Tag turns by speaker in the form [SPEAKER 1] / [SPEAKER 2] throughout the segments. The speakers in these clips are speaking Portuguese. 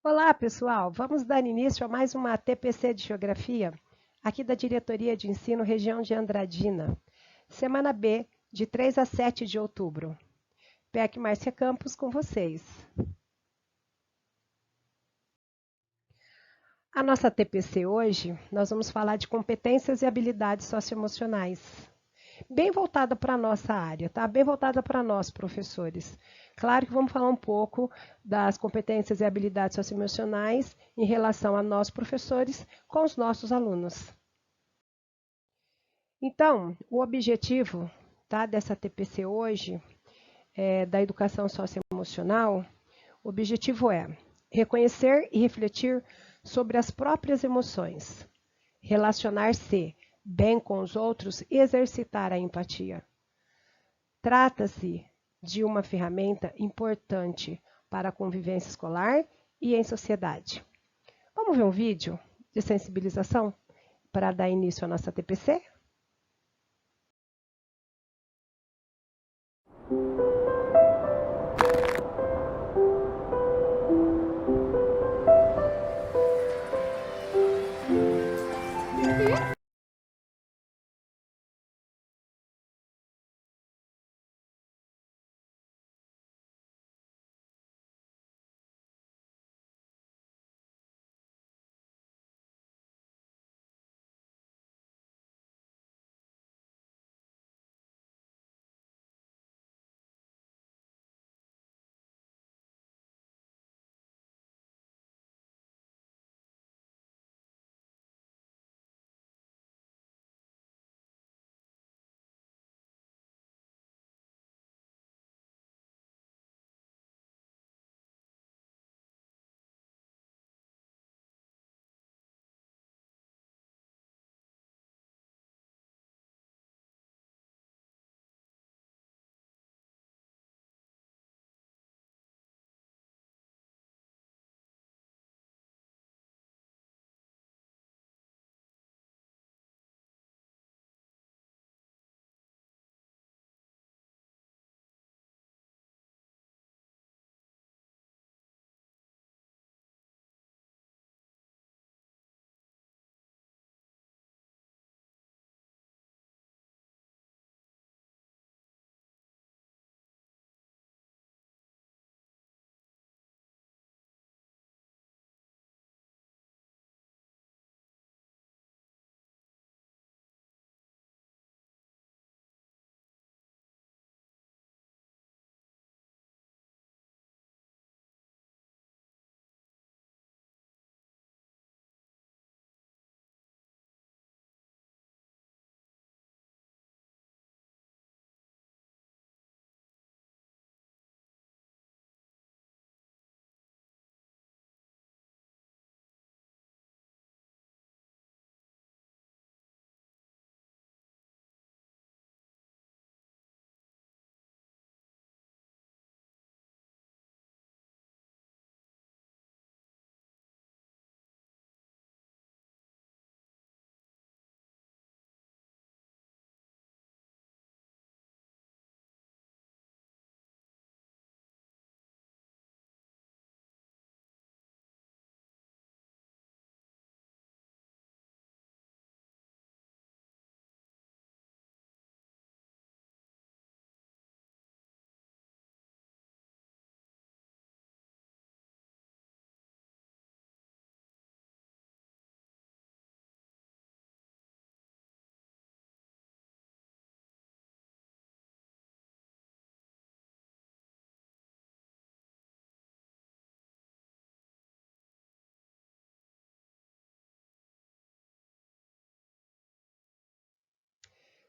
[SPEAKER 1] Olá, pessoal! Vamos dar início a mais uma TPC de Geografia, aqui da Diretoria de Ensino Região de Andradina. Semana B, de 3 a 7 de outubro. PEC Márcia Campos com vocês. A nossa TPC hoje, nós vamos falar de competências e habilidades socioemocionais. Bem voltada para a nossa área, tá? Bem voltada para nós, professores. Claro que vamos falar um pouco das competências e habilidades socioemocionais em relação a nós, professores, com os nossos alunos. Então, o objetivo, tá, dessa TPC hoje, da educação socioemocional, o objetivo é reconhecer e refletir sobre as próprias emoções, relacionar-se bem com os outros e exercitar a empatia. Trata-se de uma ferramenta importante para a convivência escolar e em sociedade. Vamos ver um vídeo de sensibilização para dar início à nossa TPC?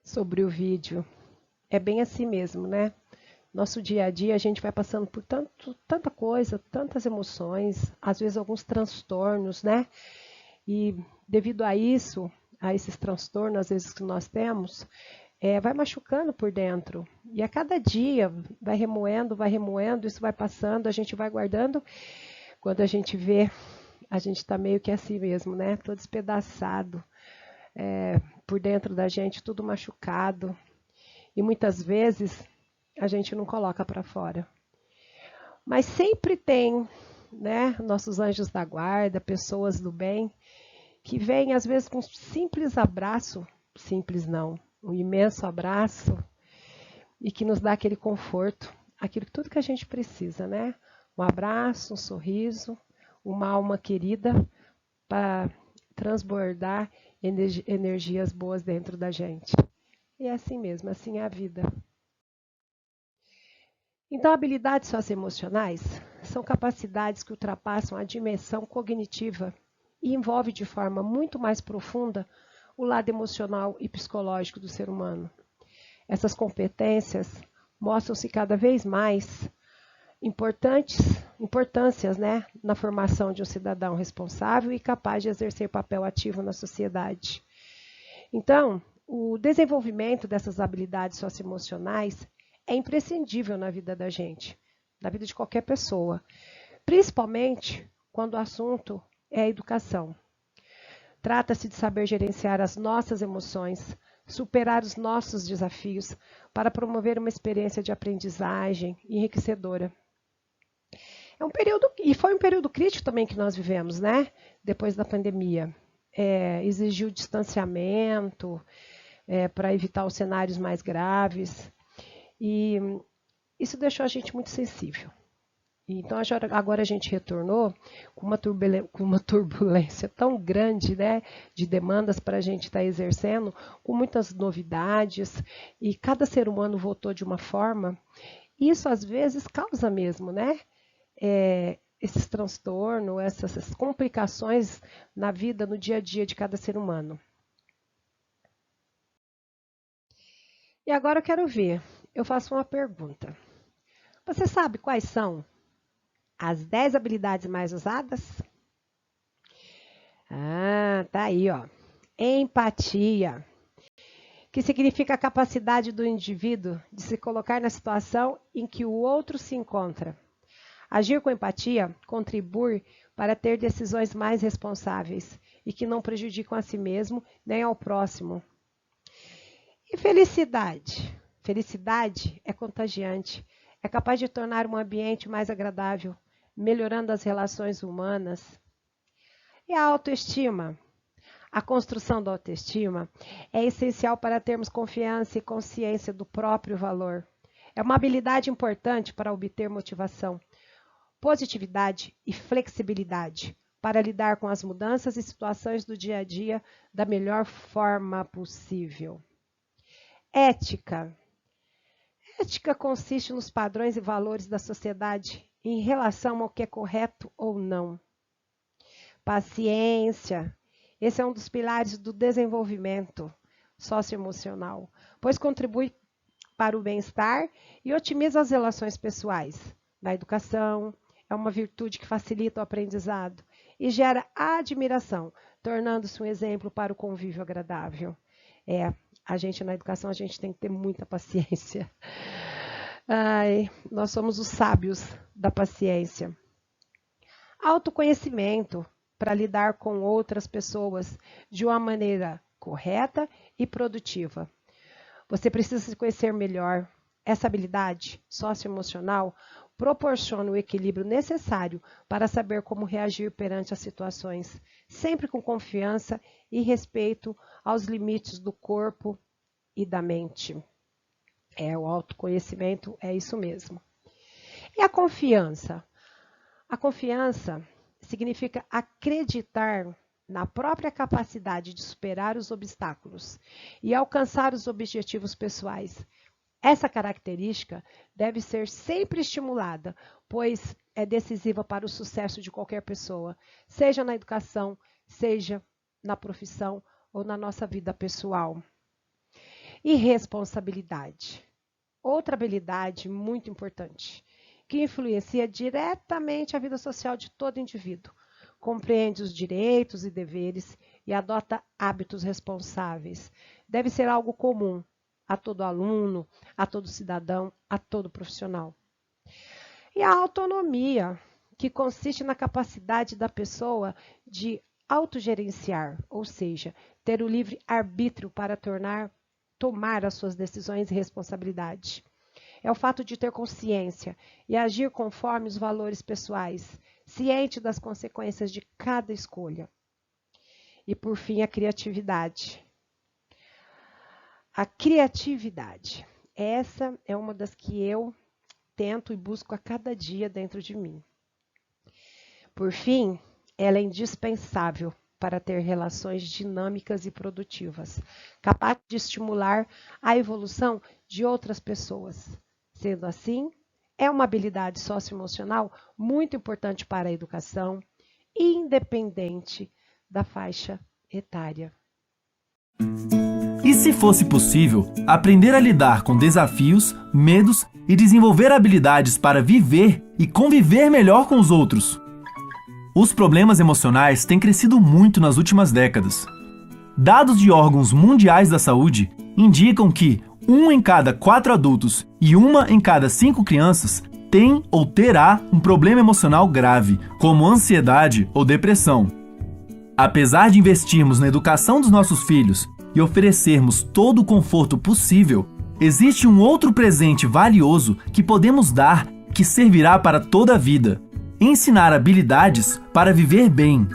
[SPEAKER 1] Sobre o vídeo. É bem assim mesmo, né? Nosso dia a dia a gente vai passando por tanta coisa, tantas emoções, às vezes alguns transtornos, né? E devido a isso, a esses transtornos, às vezes que nós temos, vai machucando por dentro. E a cada dia vai remoendo, isso vai passando, a gente vai guardando. Quando a gente vê, a gente está meio que assim mesmo, né? Todo despedaçado, por dentro da gente, tudo machucado. E muitas vezes a gente não coloca para fora. Mas sempre tem né? Nossos anjos da guarda, pessoas do bem, que vêm às vezes com um simples abraço, simples não, um imenso abraço, e que nos dá aquele conforto, aquilo tudo que a gente precisa, né? Um abraço, um sorriso, uma alma querida para transbordar energias boas dentro da gente. E é assim mesmo, assim é a vida. Então, habilidades socioemocionais são capacidades que ultrapassam a dimensão cognitiva e envolvem de forma muito mais profunda o lado emocional e psicológico do ser humano. Essas competências mostram-se cada vez mais importâncias, né, na formação de um cidadão responsável e capaz de exercer papel ativo na sociedade. Então, o desenvolvimento dessas habilidades socioemocionais é imprescindível na vida da gente, na vida de qualquer pessoa, principalmente quando o assunto é a educação. Trata-se de saber gerenciar as nossas emoções, superar os nossos desafios para promover uma experiência de aprendizagem enriquecedora. Foi um período crítico também que nós vivemos, né? Depois da pandemia. Exigiu distanciamento para evitar os cenários mais graves. E isso deixou a gente muito sensível. Então, agora a gente retornou com uma turbulência tão grande, né, de demandas para a gente estar exercendo, com muitas novidades, e cada ser humano voltou de uma forma. Isso, às vezes, causa mesmo, né, esses transtornos, essas complicações na vida, no dia a dia de cada ser humano. E agora eu quero ver, eu faço uma pergunta. Você sabe quais são as 10 habilidades mais usadas? Ah, tá aí, ó. Empatia, que significa a capacidade do indivíduo de se colocar na situação em que o outro se encontra. Agir com empatia contribui para ter decisões mais responsáveis e que não prejudicam a si mesmo nem ao próximo. E felicidade? Felicidade é contagiante, é capaz de tornar um ambiente mais agradável, melhorando as relações humanas. E a autoestima? A construção da autoestima é essencial para termos confiança e consciência do próprio valor. É uma habilidade importante para obter motivação, positividade e flexibilidade para lidar com as mudanças e situações do dia a dia da melhor forma possível. Ética. Ética consiste nos padrões e valores da sociedade em relação ao que é correto ou não. Paciência. Esse é um dos pilares do desenvolvimento socioemocional, pois contribui para o bem-estar e otimiza as relações pessoais. Na educação, é uma virtude que facilita o aprendizado e gera admiração, tornando-se um exemplo para o convívio agradável. A gente na educação, a gente tem que ter muita paciência. Nós somos os sábios da paciência. Autoconhecimento para lidar com outras pessoas de uma maneira correta e produtiva. Você precisa se conhecer melhor. Essa habilidade socioemocional proporciona o equilíbrio necessário para saber como reagir perante as situações, sempre com confiança e respeito aos limites do corpo e da mente. O autoconhecimento é isso mesmo. E a confiança? A confiança significa acreditar na própria capacidade de superar os obstáculos e alcançar os objetivos pessoais. Essa característica deve ser sempre estimulada, pois é decisiva para o sucesso de qualquer pessoa, seja na educação, seja na profissão ou na nossa vida pessoal. E responsabilidade. Outra habilidade muito importante, que influencia diretamente a vida social de todo indivíduo. Compreende os direitos e deveres e adota hábitos responsáveis. Deve ser algo comum a todo aluno, a todo cidadão, a todo profissional. E a autonomia, que consiste na capacidade da pessoa de autogerenciar, ou seja, ter o livre arbítrio para tomar as suas decisões e responsabilidade. É o fato de ter consciência e agir conforme os valores pessoais, ciente das consequências de cada escolha. E por fim, a criatividade. A criatividade. Essa é uma das que eu tento e busco a cada dia dentro de mim. Por fim, ela é indispensável para ter relações dinâmicas e produtivas, capazes de estimular a evolução de outras pessoas. Sendo assim, é uma habilidade socioemocional muito importante para a educação, independente da faixa etária.
[SPEAKER 2] E se fosse possível, aprender a lidar com desafios, medos e desenvolver habilidades para viver e conviver melhor com os outros? Os problemas emocionais têm crescido muito nas últimas décadas. Dados de órgãos mundiais da saúde indicam que 1 em cada 4 adultos e 1 em cada 5 crianças tem ou terá um problema emocional grave, como ansiedade ou depressão. Apesar de investirmos na educação dos nossos filhos e oferecermos todo o conforto possível, existe um outro presente valioso que podemos dar que servirá para toda a vida: ensinar habilidades para viver bem.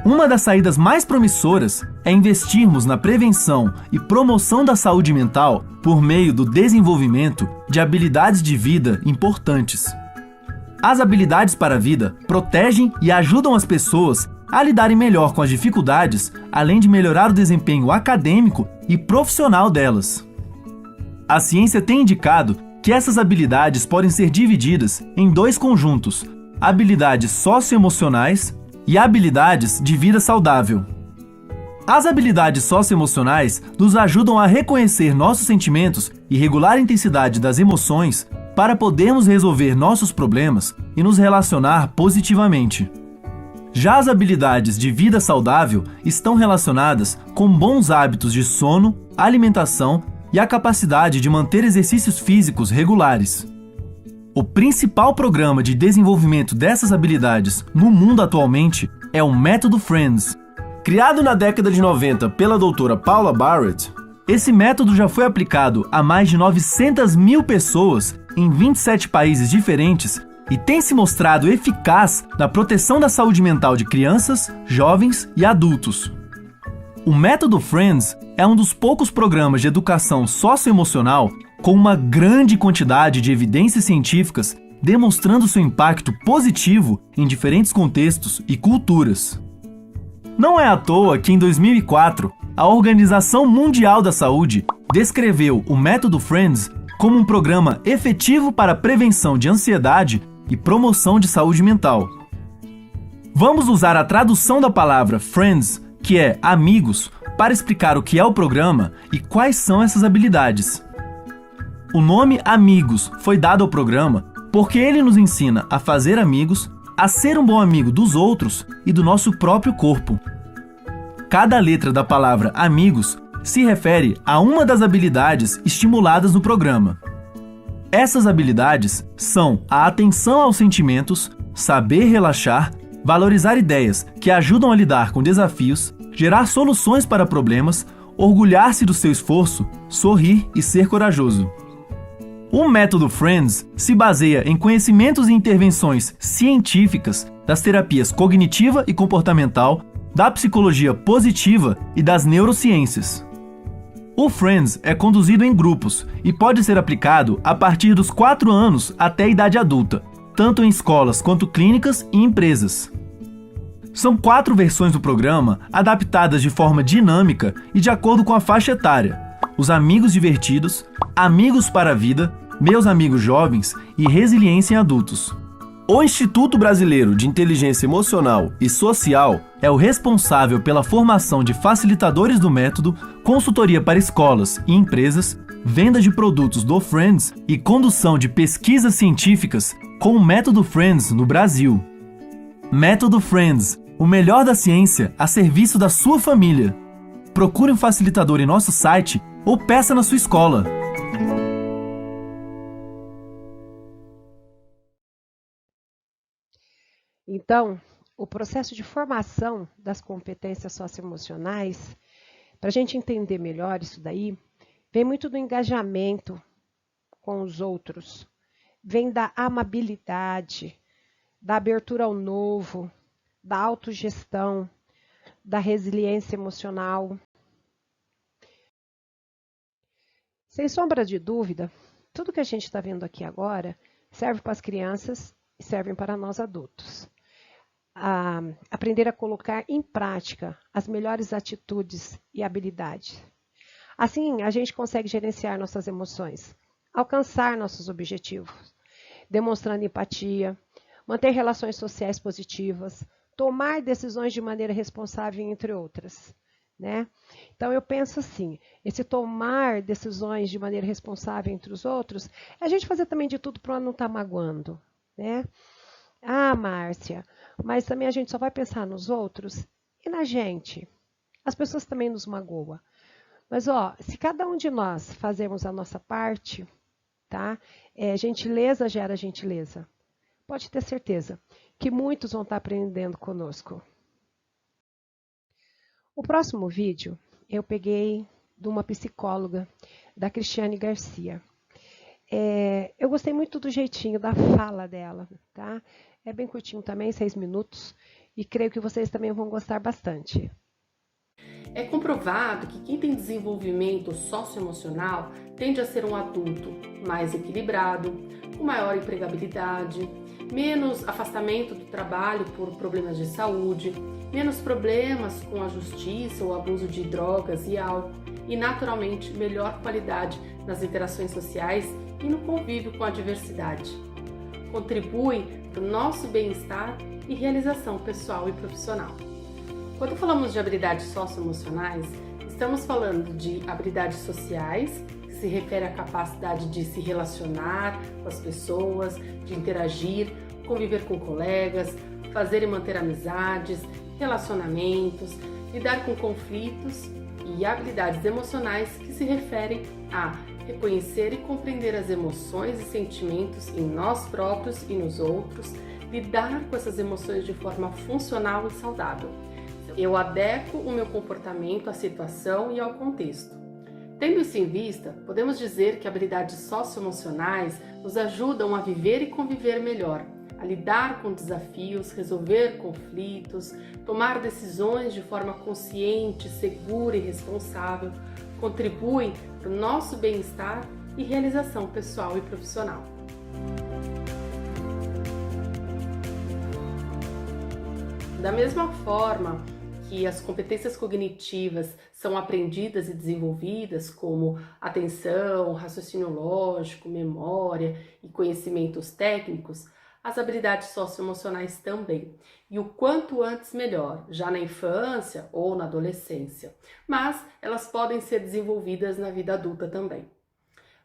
[SPEAKER 2] Uma das saídas mais promissoras é investirmos na prevenção e promoção da saúde mental por meio do desenvolvimento de habilidades de vida importantes. As habilidades para a vida protegem e ajudam as pessoas a lidarem melhor com as dificuldades, além de melhorar o desempenho acadêmico e profissional delas. A ciência tem indicado que essas habilidades podem ser divididas em 2 conjuntos: habilidades socioemocionais e habilidades de vida saudável. As habilidades socioemocionais nos ajudam a reconhecer nossos sentimentos e regular a intensidade das emoções para podermos resolver nossos problemas e nos relacionar positivamente. Já as habilidades de vida saudável estão relacionadas com bons hábitos de sono, alimentação e a capacidade de manter exercícios físicos regulares. O principal programa de desenvolvimento dessas habilidades no mundo atualmente é o Método Friends. Criado na década de 90 pela doutora Paula Barrett, esse método já foi aplicado a mais de 900 mil pessoas em 27 países diferentes e tem se mostrado eficaz na proteção da saúde mental de crianças, jovens e adultos. O Método Friends é um dos poucos programas de educação socioemocional com uma grande quantidade de evidências científicas demonstrando seu impacto positivo em diferentes contextos e culturas. Não é à toa que em 2004, a Organização Mundial da Saúde descreveu o Método Friends como um programa efetivo para a prevenção de ansiedade e promoção de saúde mental. Vamos usar a tradução da palavra Friends, que é amigos, para explicar o que é o programa e quais são essas habilidades. O nome Amigos foi dado ao programa porque ele nos ensina a fazer amigos, a ser um bom amigo dos outros e do nosso próprio corpo. Cada letra da palavra amigos se refere a uma das habilidades estimuladas no programa. Essas habilidades são a atenção aos sentimentos, saber relaxar, valorizar ideias que ajudam a lidar com desafios, gerar soluções para problemas, orgulhar-se do seu esforço, sorrir e ser corajoso. O Método Friends se baseia em conhecimentos e intervenções científicas das terapias cognitiva e comportamental, da psicologia positiva e das neurociências. O Friends é conduzido em grupos e pode ser aplicado a partir dos 4 anos até a idade adulta, tanto em escolas quanto clínicas e empresas. São 4 versões do programa adaptadas de forma dinâmica e de acordo com a faixa etária: os amigos divertidos, amigos para a vida, meus amigos jovens e resiliência em adultos. O Instituto Brasileiro de Inteligência Emocional e Social é o responsável pela formação de facilitadores do método, consultoria para escolas e empresas, venda de produtos do Friends e condução de pesquisas científicas com o Método Friends no Brasil. Método Friends, o melhor da ciência a serviço da sua família. Procure um facilitador em nosso site ou peça na sua escola.
[SPEAKER 1] Então, o processo de formação das competências socioemocionais, para a gente entender melhor isso daí, vem muito do engajamento com os outros, vem da amabilidade, da abertura ao novo, da autogestão, da resiliência emocional. Sem sombra de dúvida, tudo que a gente está vendo aqui agora serve para as crianças e serve para nós adultos. Aprender a colocar em prática as melhores atitudes e habilidades. Assim, a gente consegue gerenciar nossas emoções, alcançar nossos objetivos, demonstrando empatia, manter relações sociais positivas, tomar decisões de maneira responsável, entre outras, né? Então, eu penso assim, esse tomar decisões de maneira responsável entre os outros, é a gente fazer também de tudo para não estar magoando, né? Ah, Márcia, mas também a gente só vai pensar nos outros e na gente. As pessoas também nos magoam. Mas, se cada um de nós fazermos a nossa parte, tá? Gentileza gera gentileza. Pode ter certeza que muitos vão estar aprendendo conosco. O próximo vídeo eu peguei de uma psicóloga, da Cristiane Garcia. Eu gostei muito do jeitinho da fala dela, tá? É bem curtinho também, 6 minutos, e creio que vocês também vão gostar bastante.
[SPEAKER 3] É comprovado que quem tem desenvolvimento socioemocional tende a ser um adulto mais equilibrado, com maior empregabilidade, menos afastamento do trabalho por problemas de saúde, menos problemas com a justiça ou abuso de drogas e álcool e, naturalmente, melhor qualidade nas interações sociais e no convívio com a diversidade. Contribui para o nosso bem-estar e realização pessoal e profissional. Quando falamos de habilidades socioemocionais, estamos falando de habilidades sociais, que se refere à capacidade de se relacionar com as pessoas, de interagir, conviver com colegas, fazer e manter amizades, relacionamentos, lidar com conflitos, e habilidades emocionais que se referem a reconhecer e compreender as emoções e sentimentos em nós próprios e nos outros, lidar com essas emoções de forma funcional e saudável. Eu adequo o meu comportamento à situação e ao contexto. Tendo isso em vista, podemos dizer que habilidades socioemocionais nos ajudam a viver e conviver melhor, a lidar com desafios, resolver conflitos, tomar decisões de forma consciente, segura e responsável, contribuem para o nosso bem-estar e realização pessoal e profissional. Da mesma forma que as competências cognitivas são aprendidas e desenvolvidas, como atenção, raciocínio lógico, memória e conhecimentos técnicos, as habilidades socioemocionais também. E o quanto antes melhor, já na infância ou na adolescência. Mas elas podem ser desenvolvidas na vida adulta também.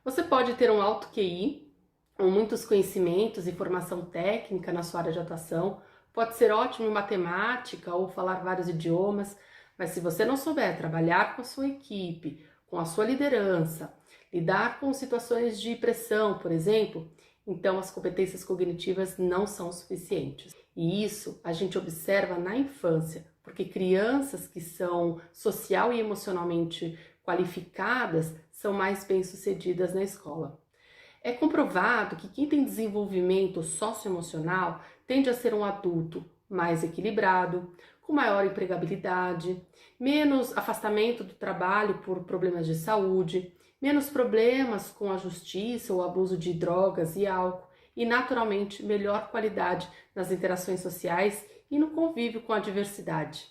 [SPEAKER 3] Você pode ter um alto QI, com muitos conhecimentos e formação técnica na sua área de atuação, pode ser ótimo em matemática ou falar vários idiomas, mas se você não souber trabalhar com a sua equipe, com a sua liderança, lidar com situações de pressão, por exemplo, então as competências cognitivas não são suficientes. E isso a gente observa na infância, porque crianças que são social e emocionalmente qualificadas são mais bem-sucedidas na escola. É comprovado que quem tem desenvolvimento socioemocional tende a ser um adulto mais equilibrado, com maior empregabilidade, menos afastamento do trabalho por problemas de saúde, menos problemas com a justiça ou abuso de drogas e álcool e, naturalmente, melhor qualidade nas interações sociais e no convívio com a diversidade.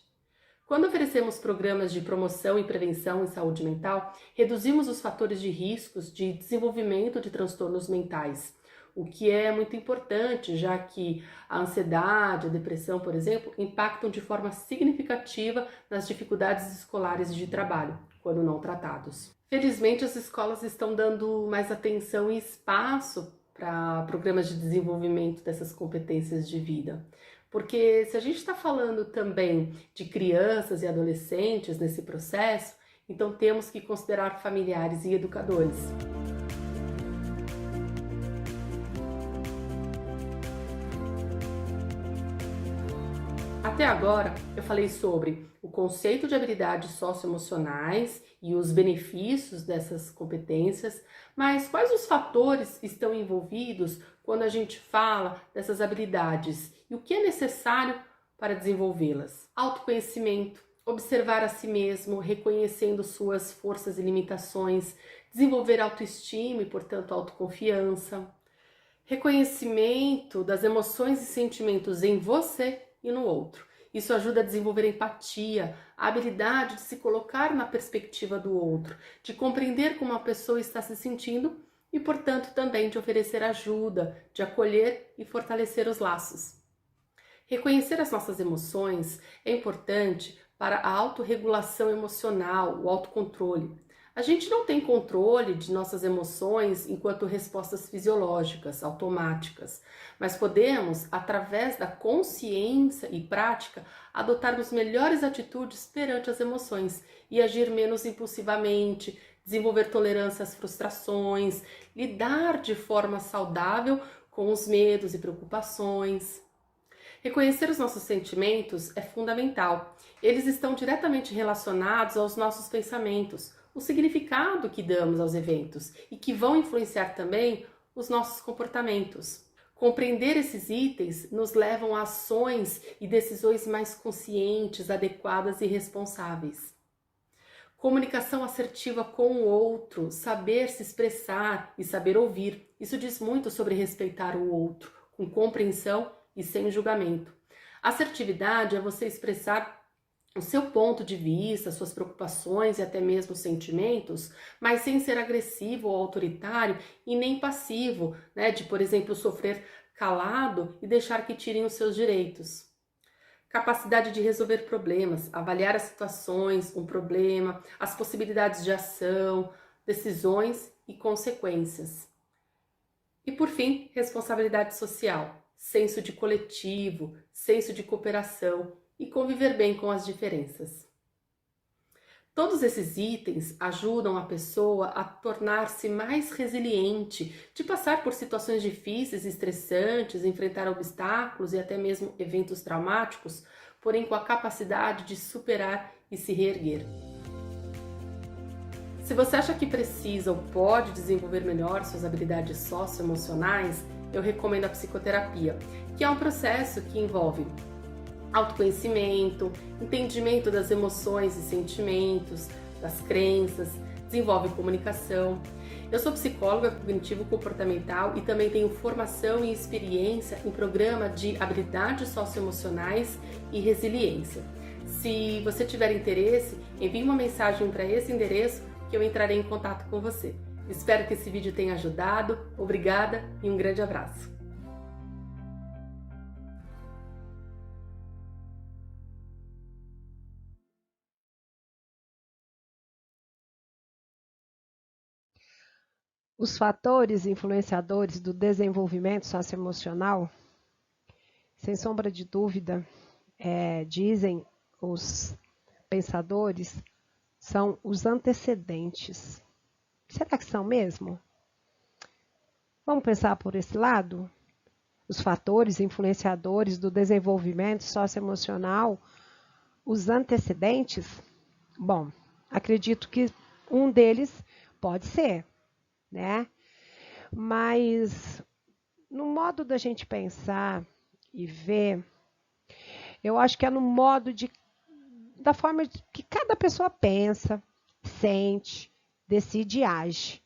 [SPEAKER 3] Quando oferecemos programas de promoção e prevenção em saúde mental, reduzimos os fatores de riscos de desenvolvimento de transtornos mentais, o que é muito importante, já que a ansiedade, a depressão, por exemplo, impactam de forma significativa nas dificuldades escolares de trabalho, quando não tratados. Felizmente, as escolas estão dando mais atenção e espaço para programas de desenvolvimento dessas competências de vida. Porque se a gente está falando também de crianças e adolescentes nesse processo, então temos que considerar familiares e educadores. Até agora eu falei sobre o conceito de habilidades socioemocionais e os benefícios dessas competências, mas quais os fatores estão envolvidos quando a gente fala dessas habilidades e o que é necessário para desenvolvê-las. Autoconhecimento, observar a si mesmo, reconhecendo suas forças e limitações, desenvolver autoestima e, portanto, autoconfiança. Reconhecimento das emoções e sentimentos em você e no outro. Isso ajuda a desenvolver empatia, a habilidade de se colocar na perspectiva do outro, de compreender como a pessoa está se sentindo e, portanto, também de oferecer ajuda, de acolher e fortalecer os laços. Reconhecer as nossas emoções é importante para a autorregulação emocional, o autocontrole. A gente não tem controle de nossas emoções enquanto respostas fisiológicas, automáticas, mas podemos, através da consciência e prática, adotarmos melhores atitudes perante as emoções e agir menos impulsivamente, desenvolver tolerância às frustrações, lidar de forma saudável com os medos e preocupações. Reconhecer os nossos sentimentos é fundamental. Eles estão diretamente relacionados aos nossos pensamentos, o significado que damos aos eventos e que vão influenciar também os nossos comportamentos. Compreender esses itens nos levam a ações e decisões mais conscientes, adequadas e responsáveis. Comunicação assertiva com o outro, saber se expressar e saber ouvir. Isso diz muito sobre respeitar o outro, com compreensão e sem julgamento. Assertividade é você expressar o seu ponto de vista, suas preocupações e até mesmo sentimentos, mas sem ser agressivo ou autoritário e nem passivo, de, por exemplo, sofrer calado e deixar que tirem os seus direitos. Capacidade de resolver problemas, avaliar as situações, um problema, as possibilidades de ação, decisões e consequências. E por fim, responsabilidade social, senso de coletivo, senso de cooperação e conviver bem com as diferenças. Todos esses itens ajudam a pessoa a tornar-se mais resiliente, de passar por situações difíceis e estressantes, enfrentar obstáculos e até mesmo eventos traumáticos, porém com a capacidade de superar e se reerguer. Se você acha que precisa ou pode desenvolver melhor suas habilidades socioemocionais, eu recomendo a psicoterapia, que é um processo que envolve autoconhecimento, entendimento das emoções e sentimentos, das crenças, desenvolve comunicação. Eu sou psicóloga cognitivo-comportamental e também tenho formação e experiência em programa de habilidades socioemocionais e resiliência. Se você tiver interesse, envie uma mensagem para esse endereço que eu entrarei em contato com você. Espero que esse vídeo tenha ajudado. Obrigada e um grande abraço.
[SPEAKER 1] Os fatores influenciadores do desenvolvimento socioemocional, sem sombra de dúvida, dizem os pensadores, são os antecedentes. Será que são mesmo? Vamos pensar por esse lado? Os fatores influenciadores do desenvolvimento socioemocional, os antecedentes? Bom, acredito que um deles pode ser, Mas no modo da gente pensar e ver, eu acho que é no modo da forma que cada pessoa pensa, sente, decide e age,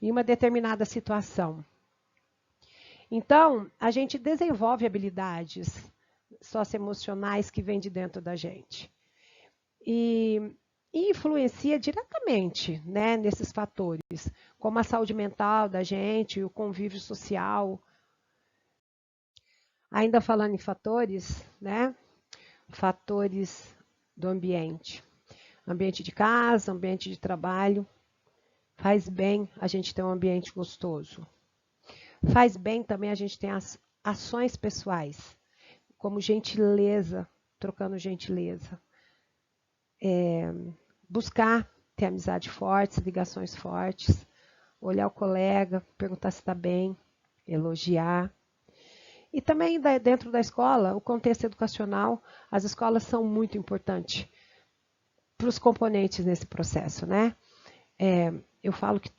[SPEAKER 1] em uma determinada situação. Então, a gente desenvolve habilidades socioemocionais que vêm de dentro da gente. E influencia diretamente, nesses fatores, como a saúde mental da gente, o convívio social. Ainda falando em fatores, fatores do ambiente. Ambiente de casa, ambiente de trabalho. Faz bem a gente ter um ambiente gostoso. Faz bem também a gente ter as ações pessoais, como gentileza, trocando gentileza. Buscar ter amizade forte, ligações fortes, olhar o colega, perguntar se está bem, elogiar. E também dentro da escola, o contexto educacional, as escolas são muito importantes para os componentes nesse processo, Eu falo que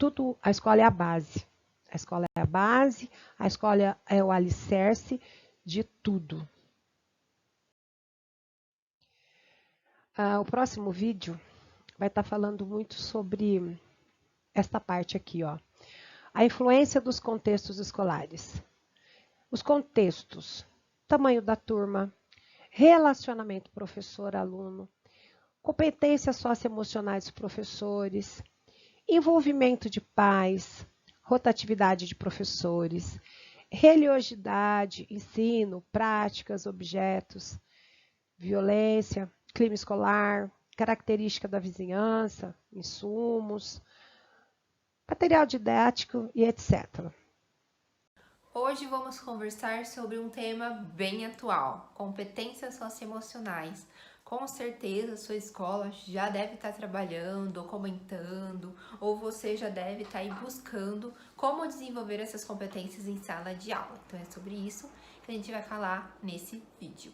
[SPEAKER 1] a escola é a base. A escola é a base, a escola é o alicerce de tudo. O próximo vídeo vai estar falando muito sobre esta parte aqui, ó. A influência dos contextos escolares. Os contextos: tamanho da turma, relacionamento professor-aluno, competências socioemocionais dos professores, envolvimento de pais, rotatividade de professores, religiosidade, ensino, práticas, objetos, violência, clima escolar, característica da vizinhança, insumos, material didático e etc.
[SPEAKER 4] Hoje vamos conversar sobre um tema bem atual, competências socioemocionais. Com certeza sua escola já deve estar trabalhando, ou comentando, ou você já deve estar aí buscando como desenvolver essas competências em sala de aula. Então é sobre isso que a gente vai falar nesse vídeo.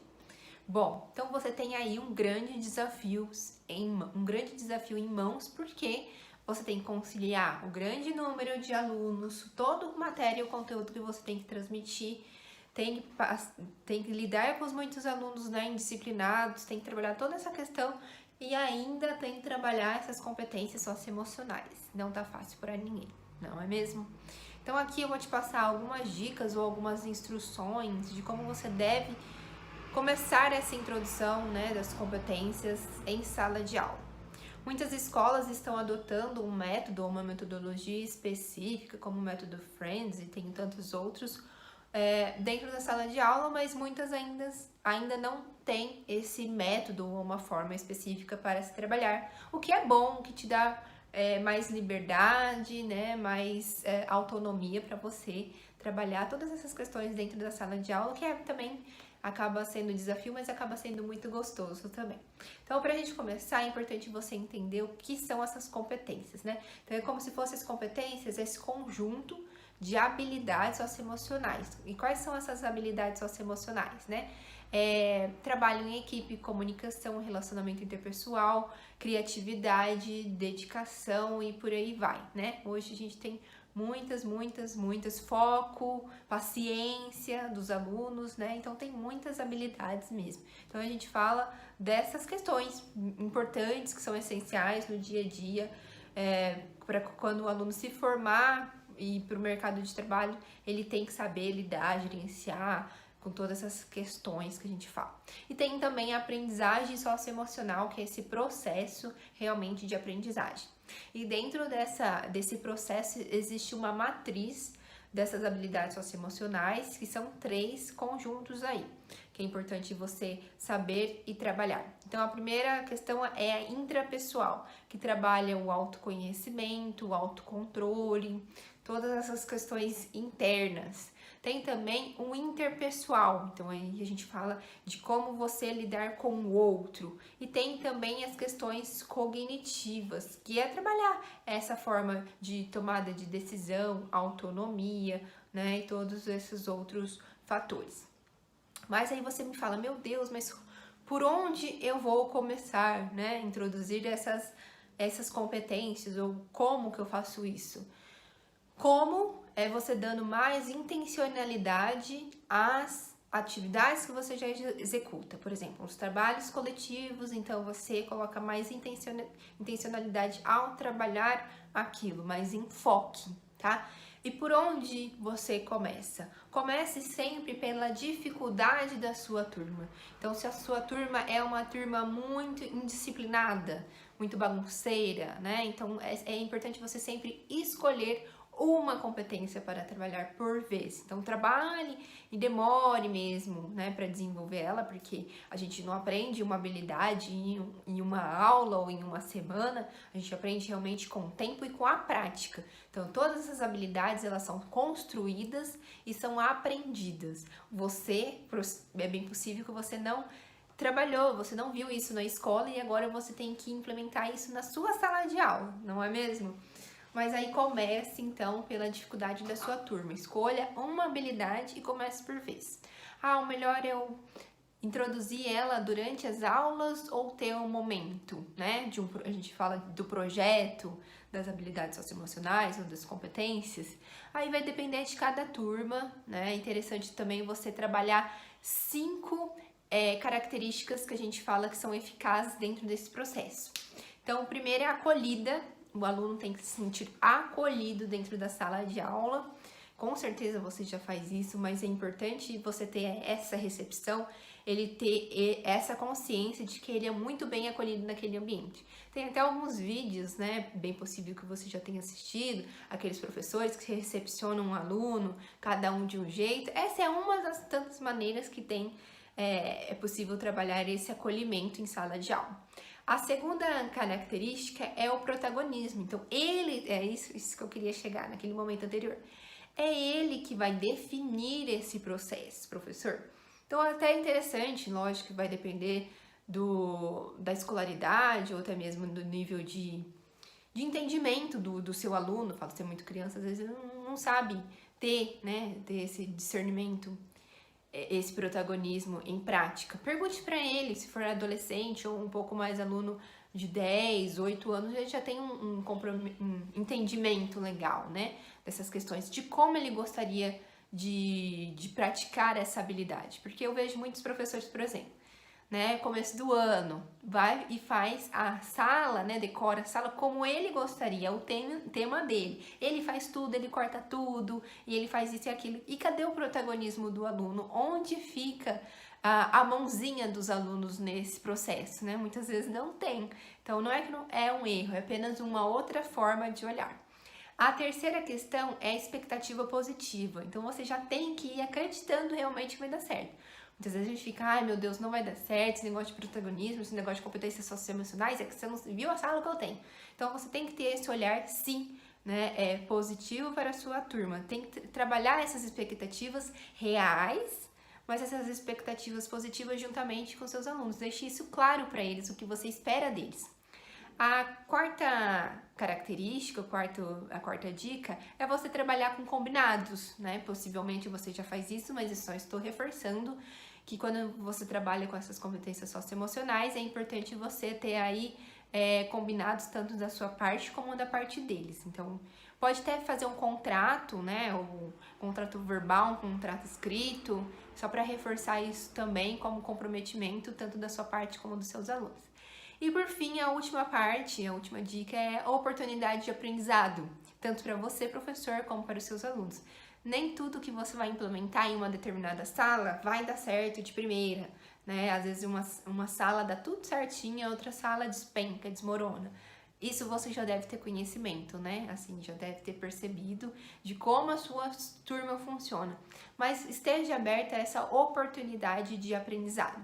[SPEAKER 4] Bom, então você tem aí um grande desafio em mãos, porque você tem que conciliar o grande número de alunos, toda a matéria e o conteúdo que você tem que transmitir, tem que lidar com os muitos alunos, né, indisciplinados, tem que trabalhar toda essa questão e ainda tem que trabalhar essas competências socioemocionais. Não tá fácil para ninguém, não é mesmo? Então aqui eu vou te passar algumas dicas ou algumas instruções de como você deve começar essa introdução, né, das competências em sala de aula. Muitas escolas estão adotando um método ou uma metodologia específica, como o método Friends e tem tantos outros, dentro da sala de aula, mas muitas ainda não têm esse método ou uma forma específica para se trabalhar, o que é bom, que te dá mais liberdade, né, mais autonomia para você trabalhar todas essas questões dentro da sala de aula, que também acaba sendo um desafio, mas acaba sendo muito gostoso também. Então, para a gente começar, é importante você entender o que são essas competências, né? Então, é como se fossem as competências, esse conjunto de habilidades socioemocionais. E quais são essas habilidades socioemocionais, né? Trabalho em equipe, comunicação, relacionamento interpessoal, criatividade, dedicação e por aí vai, né? Hoje a gente tem muitas foco, paciência dos alunos, né? Então tem muitas habilidades mesmo. Então a gente fala dessas questões importantes que são essenciais no dia a dia, para quando o aluno se formar e ir para o mercado de trabalho, ele tem que saber lidar, gerenciar com todas essas questões que a gente fala. E tem também a aprendizagem socioemocional, que é esse processo realmente de aprendizagem. E dentro desse processo existe uma matriz dessas habilidades socioemocionais, que são 3 conjuntos aí, que é importante você saber e trabalhar. Então, a primeira questão é a intrapessoal, que trabalha o autoconhecimento, o autocontrole, todas essas questões internas. Tem também o interpessoal, então aí a gente fala de como você lidar com o outro. E tem também as questões cognitivas, que é trabalhar essa forma de tomada de decisão, autonomia, né, e todos esses outros fatores. Mas aí você me fala, meu Deus, mas por onde eu vou começar, né, introduzir essas competências, ou como que eu faço isso? Como é você dando mais intencionalidade às atividades que você já executa. Por exemplo, os trabalhos coletivos, então você coloca mais intencionalidade ao trabalhar aquilo, mais enfoque, tá? E por onde você começa? Comece sempre pela dificuldade da sua turma. Então, se a sua turma é uma turma muito indisciplinada, muito bagunceira, né? Então, é importante você sempre escolher uma competência para trabalhar por vez. Então, trabalhe e demore mesmo, né, para desenvolver ela, porque a gente não aprende uma habilidade em uma aula ou em uma semana, a gente aprende realmente com o tempo e com a prática. Então, todas essas habilidades, elas são construídas e são aprendidas. É bem possível que você não trabalhou, você não viu isso na escola e agora você tem que implementar isso na sua sala de aula, não é mesmo? Mas aí comece, então, pela dificuldade da sua turma. Escolha uma habilidade e comece por vez. O melhor eu introduzir ela durante as aulas ou ter um momento, né? A gente fala do projeto, das habilidades socioemocionais ou das competências. Aí vai depender de cada turma, né? É interessante também você trabalhar 5 características que a gente fala que são eficazes dentro desse processo. Então, o primeiro é a acolhida. O aluno tem que se sentir acolhido dentro da sala de aula. Com certeza você já faz isso, mas é importante você ter essa recepção, ele ter essa consciência de que ele é muito bem acolhido naquele ambiente. Tem até alguns vídeos, né, bem possível que você já tenha assistido, aqueles professores que recepcionam um aluno, cada um de um jeito. Essa é uma das tantas maneiras que é possível trabalhar esse acolhimento em sala de aula. A segunda característica é o protagonismo. Então, é isso que eu queria chegar naquele momento anterior. É ele que vai definir esse processo, professor. Então, até é interessante, lógico que vai depender da escolaridade ou até mesmo do nível de entendimento do seu aluno. Falo, se é muito criança, às vezes não sabe ter esse discernimento, esse protagonismo em prática. Pergunte para ele, se for adolescente ou um pouco mais aluno de 10, 8 anos, ele já tem um entendimento legal, né? Dessas questões, de como ele gostaria de praticar essa habilidade. Porque eu vejo muitos professores, por exemplo, né? Começo do ano, vai e faz a sala, né? Decora a sala como ele gostaria, o tema dele. Ele faz tudo, ele corta tudo, e ele faz isso e aquilo. E cadê o protagonismo do aluno? Onde fica a mãozinha dos alunos nesse processo, né? Muitas vezes não tem. Então, não é que não é um erro, é apenas uma outra forma de olhar. A terceira questão é a expectativa positiva. Então, você já tem que ir acreditando realmente que vai dar certo. Muitas vezes a gente fica, ai meu Deus, não vai dar certo, esse negócio de protagonismo, esse negócio de competências socioemocionais, é que você não viu a sala que eu tenho. Então, você tem que ter esse olhar, sim, né, positivo para a sua turma. Tem que trabalhar essas expectativas reais, mas essas expectativas positivas juntamente com seus alunos. Deixe isso claro para eles, o que você espera deles. A quarta característica, a quarta dica é você trabalhar com combinados, né? Possivelmente você já faz isso, mas eu só estou reforçando que quando você trabalha com essas competências socioemocionais, é importante você ter aí combinados tanto da sua parte como da parte deles. Então, pode até fazer um contrato, né? Um contrato verbal, um contrato escrito, só para reforçar isso também como comprometimento tanto da sua parte como dos seus alunos. E por fim, a última dica é a oportunidade de aprendizado, tanto para você, professor, como para os seus alunos. Nem tudo que você vai implementar em uma determinada sala vai dar certo de primeira, né? Às vezes uma sala dá tudo certinho, a outra sala despenca, desmorona. Isso você já deve ter conhecimento, né? Assim, já deve ter percebido de como a sua turma funciona. Mas esteja aberta a essa oportunidade de aprendizado.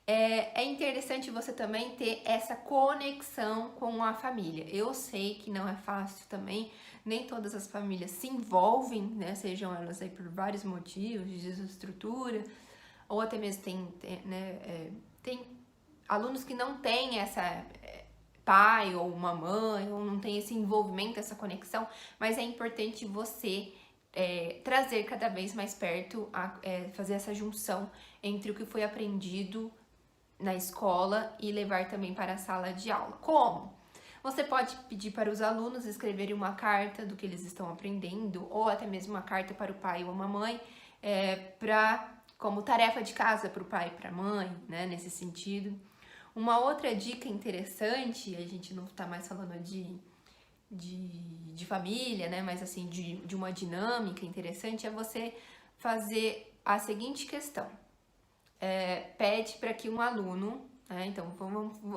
[SPEAKER 4] É interessante você também ter essa conexão com a família. Eu sei que não é fácil também, nem todas as famílias se envolvem, né? Sejam elas aí por vários motivos, de desestrutura, ou até mesmo tem alunos que não têm essa pai ou uma mãe, ou não tem esse envolvimento, essa conexão, mas é importante você trazer cada vez mais perto, fazer essa junção entre o que foi aprendido na escola e levar também para a sala de aula. Como? Você pode pedir para os alunos escreverem uma carta do que eles estão aprendendo, ou até mesmo uma carta para o pai ou a mãe, como tarefa de casa para o pai e para a mãe, né, nesse sentido. Uma outra dica interessante, a gente não está mais falando de família, né, mas assim, de uma dinâmica interessante, é você fazer a seguinte questão. Pede para que um aluno, né, então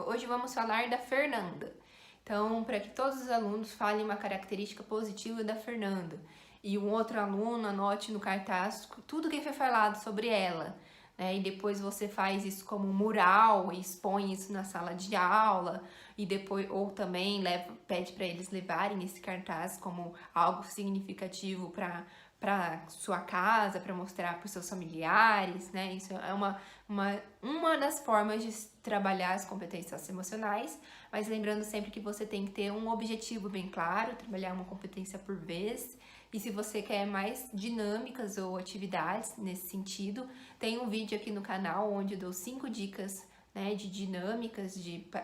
[SPEAKER 4] hoje vamos falar da Fernanda. Então, para que todos os alunos falem uma característica positiva da Fernanda e um outro aluno anote no cartaz tudo que foi falado sobre ela, né, e depois você faz isso como um mural e expõe isso na sala de aula e depois ou também pede para eles levarem esse cartaz como algo significativo para sua casa, para mostrar para os seus familiares, né? Isso é uma das formas de trabalhar as competências emocionais, mas lembrando sempre que você tem que ter um objetivo bem claro, trabalhar uma competência por vez, E se você quer mais dinâmicas ou atividades nesse sentido, tem um vídeo aqui no canal onde eu dou 5 dicas, né, de dinâmicas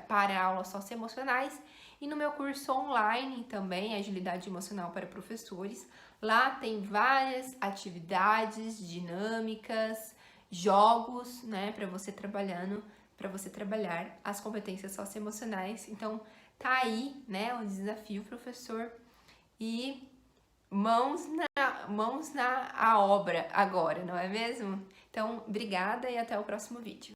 [SPEAKER 4] para aulas socioemocionais. E no meu curso online também, Agilidade Emocional para Professores, lá tem várias atividades dinâmicas, jogos, né, para você trabalhar as competências socioemocionais. Então, tá aí, né, o desafio, professor, e mãos na obra agora, não é mesmo? Então, obrigada e até o próximo vídeo.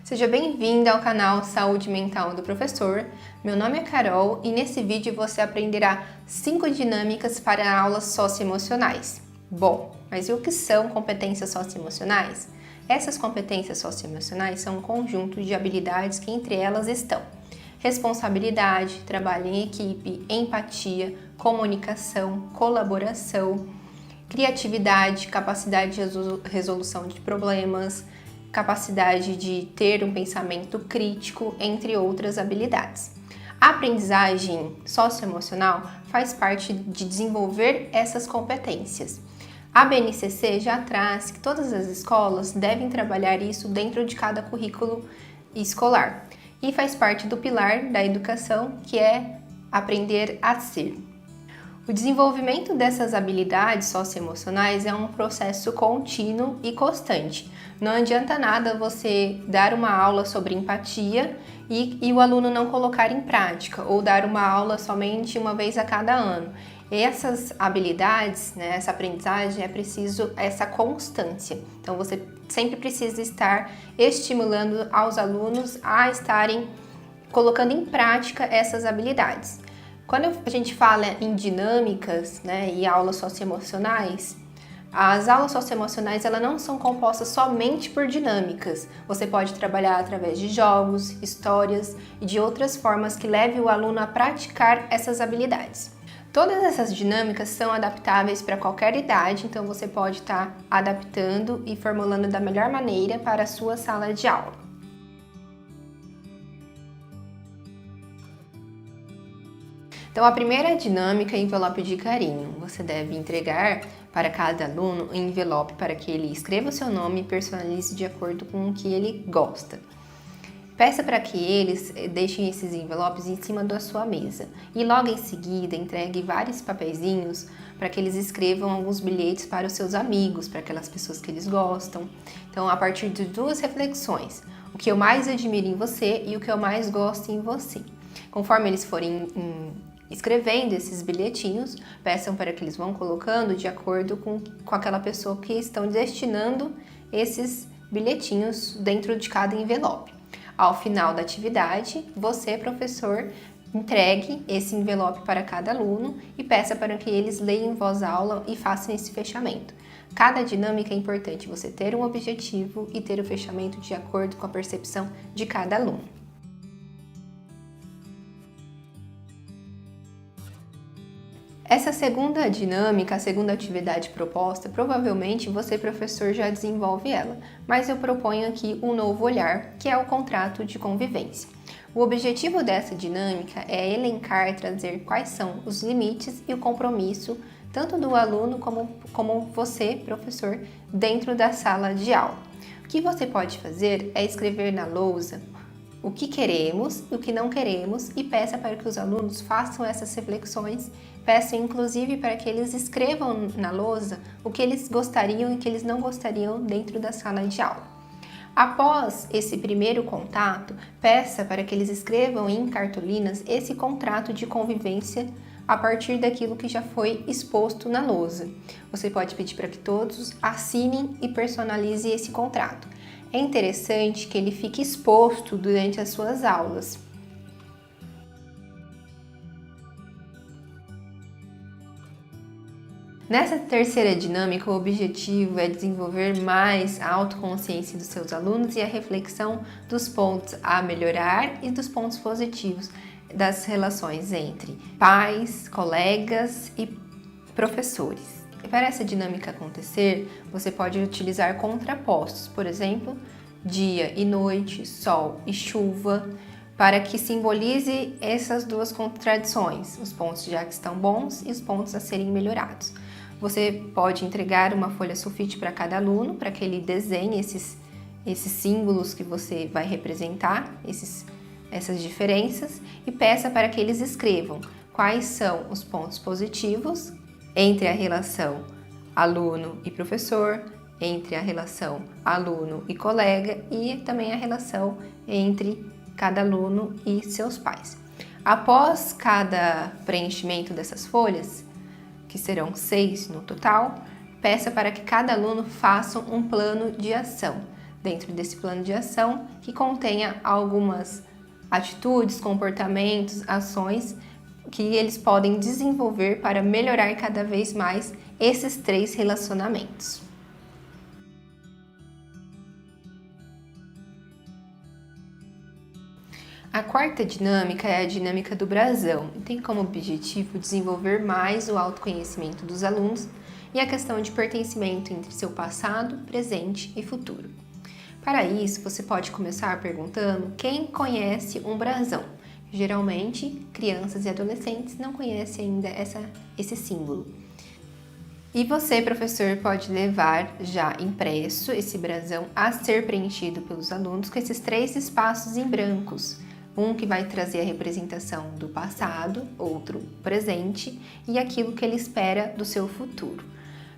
[SPEAKER 4] Seja bem-vinda ao canal Saúde Mental do Professor. Meu nome é Carol e nesse vídeo você aprenderá 5 dinâmicas para aulas socioemocionais. Bom, mas e o que são competências socioemocionais? Essas competências socioemocionais são um conjunto de habilidades que entre elas estão responsabilidade, trabalho em equipe, empatia, comunicação, colaboração, criatividade, capacidade de resolução de problemas, capacidade de ter um pensamento crítico, entre outras habilidades. A aprendizagem socioemocional faz parte de desenvolver essas competências. A BNCC já traz que todas as escolas devem trabalhar isso dentro de cada currículo escolar e faz parte do pilar da educação, que é aprender a ser. O desenvolvimento dessas habilidades socioemocionais é um processo contínuo e constante. Não adianta nada você dar uma aula sobre empatia e o aluno não colocar em prática, ou dar uma aula somente uma vez a cada ano. Essas habilidades, né, essa aprendizagem, é preciso essa constância. Então, você sempre precisa estar estimulando aos alunos a estarem colocando em prática essas habilidades. Quando a gente fala em dinâmicas, né, e aulas socioemocionais, as aulas socioemocionais elas não são compostas somente por dinâmicas. Você pode trabalhar através de jogos, histórias e de outras formas que levem o aluno a praticar essas habilidades. Todas essas dinâmicas são adaptáveis para qualquer idade, então você pode estar adaptando e formulando da melhor maneira para a sua sala de aula. Então, a primeira dinâmica é envelope de carinho. Você deve entregar para cada aluno um envelope para que ele escreva o seu nome e personalize de acordo com o que ele gosta. Peça para que eles deixem esses envelopes em cima da sua mesa e logo em seguida entregue vários papeizinhos para que eles escrevam alguns bilhetes para os seus amigos, para aquelas pessoas que eles gostam. Então, a partir de 2 reflexões, o que eu mais admiro em você e o que eu mais gosto em você. Conforme eles forem escrevendo esses bilhetinhos, peçam para que eles vão colocando de acordo com aquela pessoa que estão destinando esses bilhetinhos dentro de cada envelope. Ao final da atividade, você, professor, entregue esse envelope para cada aluno e peça para que eles leiam em voz alta e façam esse fechamento. Cada dinâmica é importante você ter um objetivo e ter o fechamento de acordo com a percepção de cada aluno. Essa segunda dinâmica, a segunda atividade proposta, provavelmente você, professor, já desenvolve ela, mas eu proponho aqui um novo olhar, que é o contrato de convivência. O objetivo dessa dinâmica é elencar e trazer quais são os limites e o compromisso, tanto do aluno como você, professor, dentro da sala de aula. O que você pode fazer é escrever na lousa o que queremos e o que não queremos e peça para que os alunos façam essas reflexões, peça inclusive para que eles escrevam na lousa o que eles gostariam e o que eles não gostariam dentro da sala de aula. Após esse primeiro contato, peça para que eles escrevam em cartolinas esse contrato de convivência a partir daquilo que já foi exposto na lousa. Você pode pedir para que todos assinem e personalizem esse contrato. É interessante que ele fique exposto durante as suas aulas. Nessa terceira dinâmica, o objetivo é desenvolver mais a autoconsciência dos seus alunos e a reflexão dos pontos a melhorar e dos pontos positivos das relações entre pais, colegas e professores. E para essa dinâmica acontecer, você pode utilizar contrapostos, por exemplo, dia e noite, sol e chuva, para que simbolize essas duas contradições, os pontos já que estão bons e os pontos a serem melhorados. Você pode entregar uma folha sulfite para cada aluno, para que ele desenhe esses símbolos que você vai representar, essas diferenças, e peça para que eles escrevam quais são os pontos positivos entre a relação aluno e professor, entre a relação aluno e colega e também a relação entre cada aluno e seus pais. Após cada preenchimento dessas folhas, que serão 6 no total, peça para que cada aluno faça um plano de ação. Dentro desse plano de ação, que contenha algumas atitudes, comportamentos, ações que eles podem desenvolver para melhorar cada vez mais esses 3 relacionamentos. A quarta dinâmica é a dinâmica do brasão e tem como objetivo desenvolver mais o autoconhecimento dos alunos e a questão de pertencimento entre seu passado, presente e futuro. Para isso, você pode começar perguntando quem conhece um brasão. Geralmente, crianças e adolescentes não conhecem ainda esse símbolo. E você, professor, pode levar já impresso esse brasão a ser preenchido pelos alunos com esses 3 espaços em brancos. Um que vai trazer a representação do passado, outro presente e aquilo que ele espera do seu futuro.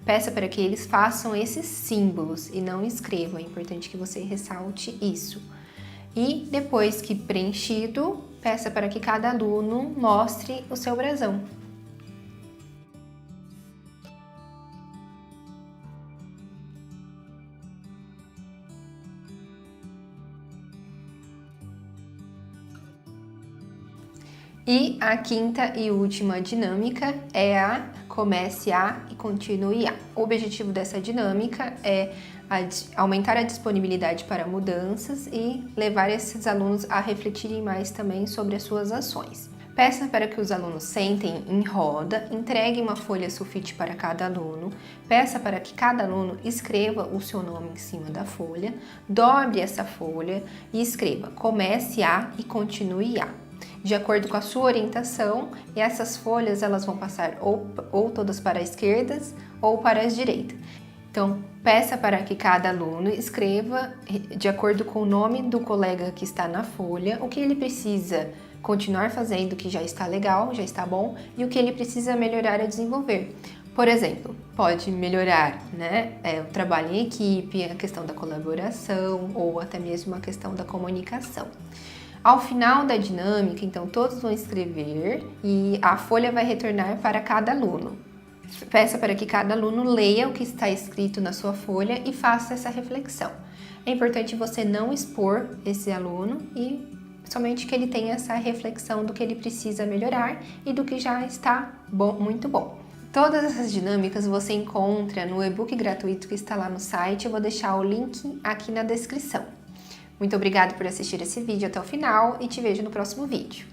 [SPEAKER 4] Peça para que eles façam esses símbolos e não escrevam, é importante que você ressalte isso. E depois que preenchido, peça para que cada aluno mostre o seu brasão. E a quinta e última dinâmica é a comece a e continue a. O objetivo dessa dinâmica é aumentar a disponibilidade para mudanças e levar esses alunos a refletirem mais também sobre as suas ações. Peça para que os alunos sentem em roda, entregue uma folha sulfite para cada aluno, peça para que cada aluno escreva o seu nome em cima da folha, dobre essa folha e escreva comece a e continue a. De acordo com a sua orientação, e essas folhas elas vão passar ou todas para a esquerda ou para a direita. Então, peça para que cada aluno escreva, de acordo com o nome do colega que está na folha, o que ele precisa continuar fazendo, que já está legal, já está bom, e o que ele precisa melhorar e desenvolver. Por exemplo, pode melhorar, o trabalho em equipe, a questão da colaboração ou até mesmo a questão da comunicação. Ao final da dinâmica, então, todos vão escrever e a folha vai retornar para cada aluno. Peça para que cada aluno leia o que está escrito na sua folha e faça essa reflexão. É importante você não expor esse aluno e somente que ele tenha essa reflexão do que ele precisa melhorar e do que já está bom, muito bom. Todas essas dinâmicas você encontra no e-book gratuito que está lá no site. Eu vou deixar o link aqui na descrição. Muito obrigada por assistir esse vídeo até o final e te vejo no próximo vídeo.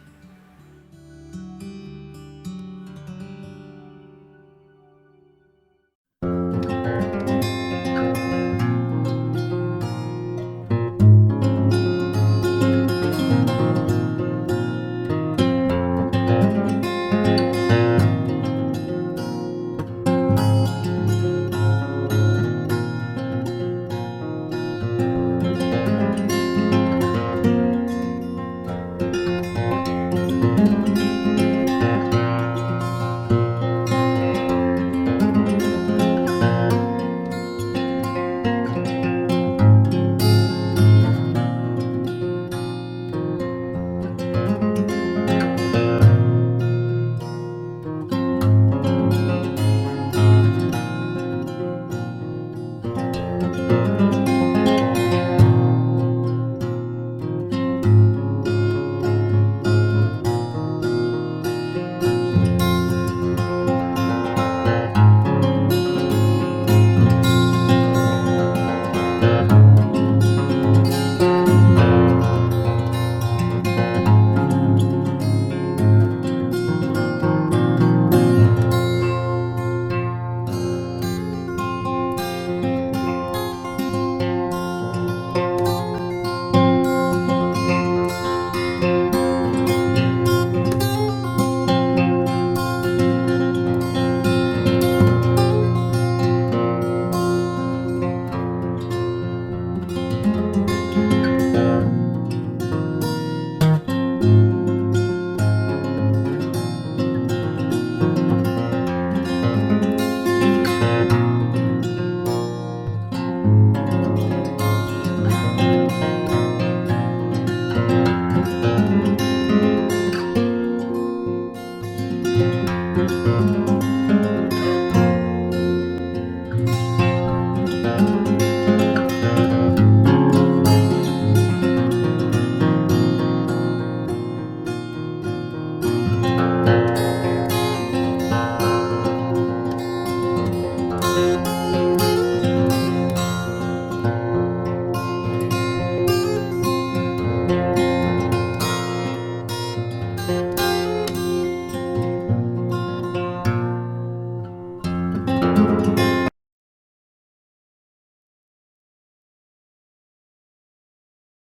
[SPEAKER 3] Música